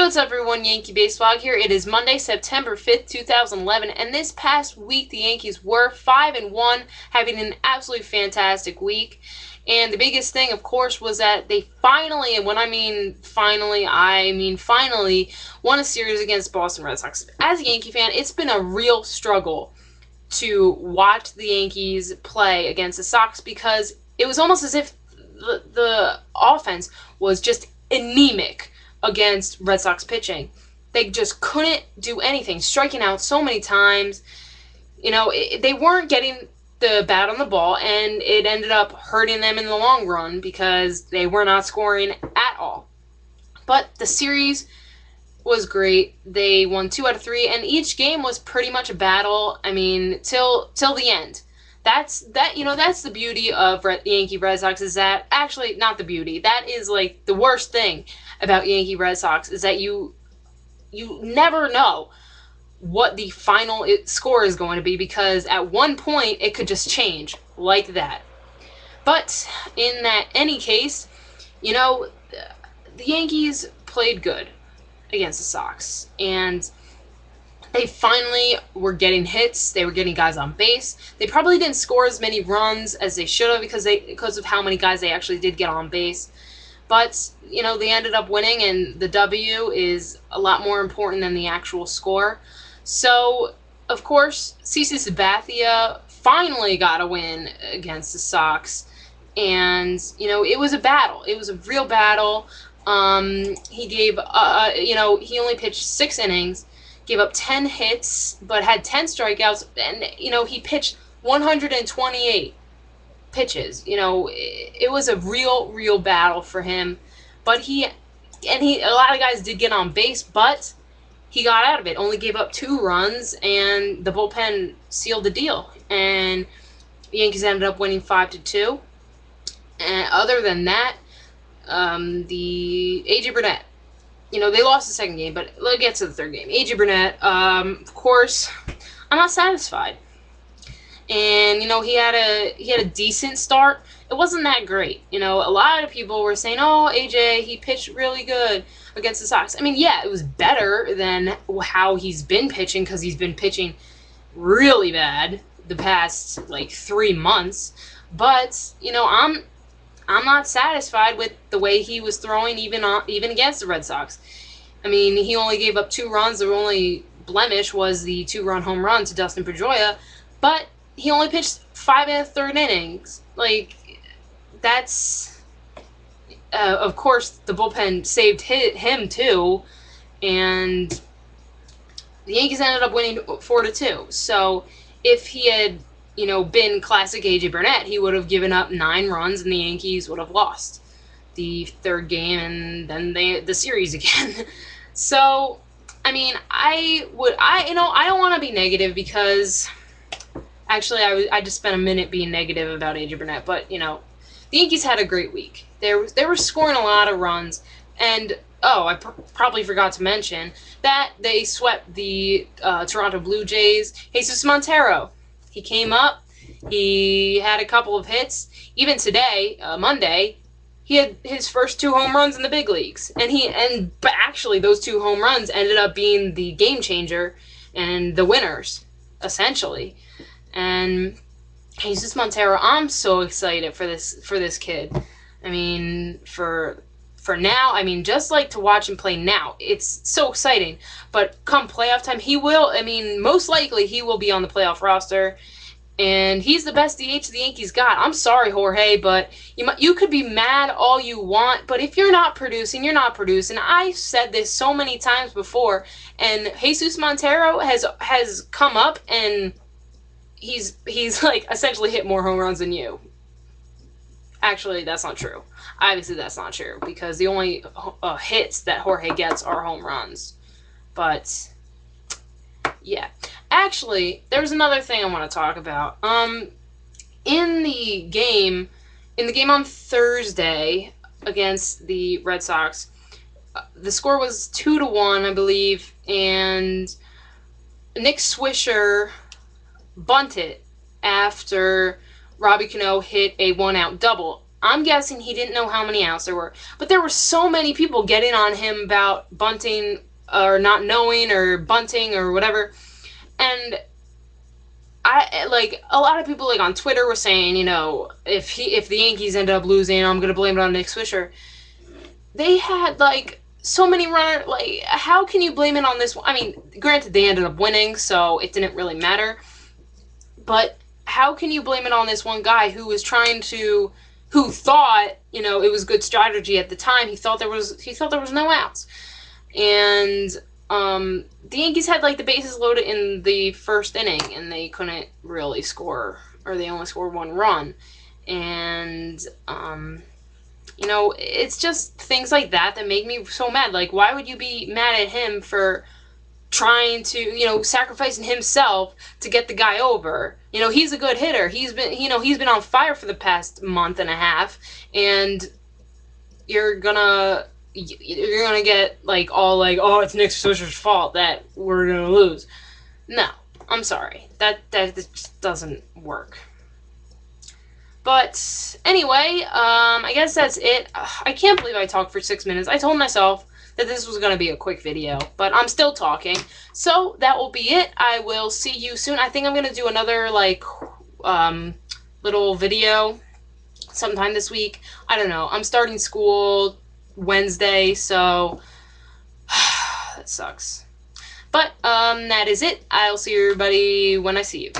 What's up, everyone? YankeeBaseBlog here. It is Monday, September 5th, 2011, and this past week the Yankees were 5-1, having an absolutely fantastic week. And the biggest thing, of course, was that they finally, and when I mean finally, I mean finally, won a series against Boston Red Sox. As a Yankee fan, it's been a real struggle to watch the Yankees play against the Sox because it was almost as if the offense was just anemic against Red Sox pitching. They just couldn't do anything, striking out so many times. You know, they weren't getting the bat on the ball, and it ended up hurting them in the long run because they were not scoring at all. But the series was great. They won 2 out of 3, and each game was pretty much a battle. I mean, till the end. That's the beauty of Yankee Red Sox, is that, actually, not the beauty, that is like the worst thing about Yankee Red Sox, is that you never know what the final score is going to be, because at one point it could just change like that. But in any case, you know, the Yankees played good against the Sox, and they finally were getting hits. They were getting guys on base. They probably didn't score as many runs as they should have because of how many guys they actually did get on base. But, you know, they ended up winning, and the W is a lot more important than the actual score. So, of course, CC Sabathia finally got a win against the Sox. And, you know, it was a battle. It was a real battle. He gave, he only pitched 6 innings. Gave up 10 hits, but had 10 strikeouts, and, you know, he pitched 128 pitches. You know, it was a real battle for him, but a lot of guys did get on base, but he got out of it, only gave up 2 runs, and the bullpen sealed the deal, and the Yankees ended up winning 5-2, and other than that, the A.J. Burnett, you know, they lost the second game, but let's get to the third game. A.J. Burnett, of course, I'm not satisfied. And, you know, he had a decent start. It wasn't that great. You know, a lot of people were saying, oh, A.J., he pitched really good against the Sox. I mean, yeah, it was better than how he's been pitching, because he's been pitching really bad the past, like, 3 months. But, you know, I'm not satisfied with the way he was throwing even against the Red Sox. I mean, he only gave up 2 runs. The only blemish was the 2-run home run to Dustin Pedroia, but he only pitched 5 1/3 innings. Like, that's... of course, the bullpen saved him, too, and the Yankees ended up winning 4-2. So, if he had, you know, been classic A.J. Burnett, he would have given up 9 runs, and the Yankees would have lost the third game, and then the series again. So, I mean, I don't want to be negative, because actually I just spent a minute being negative about A.J. Burnett, but, you know, the Yankees had a great week. They were scoring a lot of runs, and I probably forgot to mention that they swept the Toronto Blue Jays. Jesus Montero, he came up, he had a couple of hits. Even today, Monday, he had his first 2 home runs in the big leagues. But actually, those 2 home runs ended up being the game changer and the winners, essentially. And Jesus Montero, I'm so excited for this kid. I mean, for now, I mean, just like to watch him play now, it's so exciting. But come playoff time, most likely he will be on the playoff roster, and he's the best DH the Yankees got. I'm sorry, Jorge, but you could be mad all you want, but if you're not producing, you're not producing. I've said this so many times before, and Jesus Montero has come up, and he's like essentially hit more home runs than you. Actually, that's not true. Obviously, that's not true, because the only hits that Jorge gets are home runs. But, yeah. Actually, there's another thing I want to talk about. In the game on Thursday against the Red Sox, the score was 2-1, I believe, and Nick Swisher bunted after Robbie Cano hit a 1-out double. I'm guessing he didn't know how many outs there were. But there were so many people getting on him about bunting or not knowing or bunting or whatever. And a lot of people like on Twitter were saying, you know, if the Yankees ended up losing, I'm gonna blame it on Nick Swisher. They had like so many runners. Like, how can you blame it on this one? I mean, granted, they ended up winning, so it didn't really matter. But how can you blame it on this one guy who was who thought, you know, it was good strategy at the time? He thought there was no outs, and the Yankees had like the bases loaded in the first inning, and they couldn't really score, or they only scored one run, and you know, it's just things like that that make me so mad. Like, why would you be mad at him for trying to, you know, sacrificing himself to get the guy over? You know, he's a good hitter. He's been on fire for the past month and a half, and you're gonna get like all like, oh, it's Nick Swisher's fault that we're gonna lose. No, I'm sorry. That just doesn't work. But anyway, I guess that's it. I can't believe I talked for 6 minutes. I told myself that this was going to be a quick video, but I'm still talking. So that will be it. I will see you soon. I think I'm going to do another, like, little video sometime this week. I don't know. I'm starting school Wednesday, so that sucks. But that is it. I'll see everybody when I see you.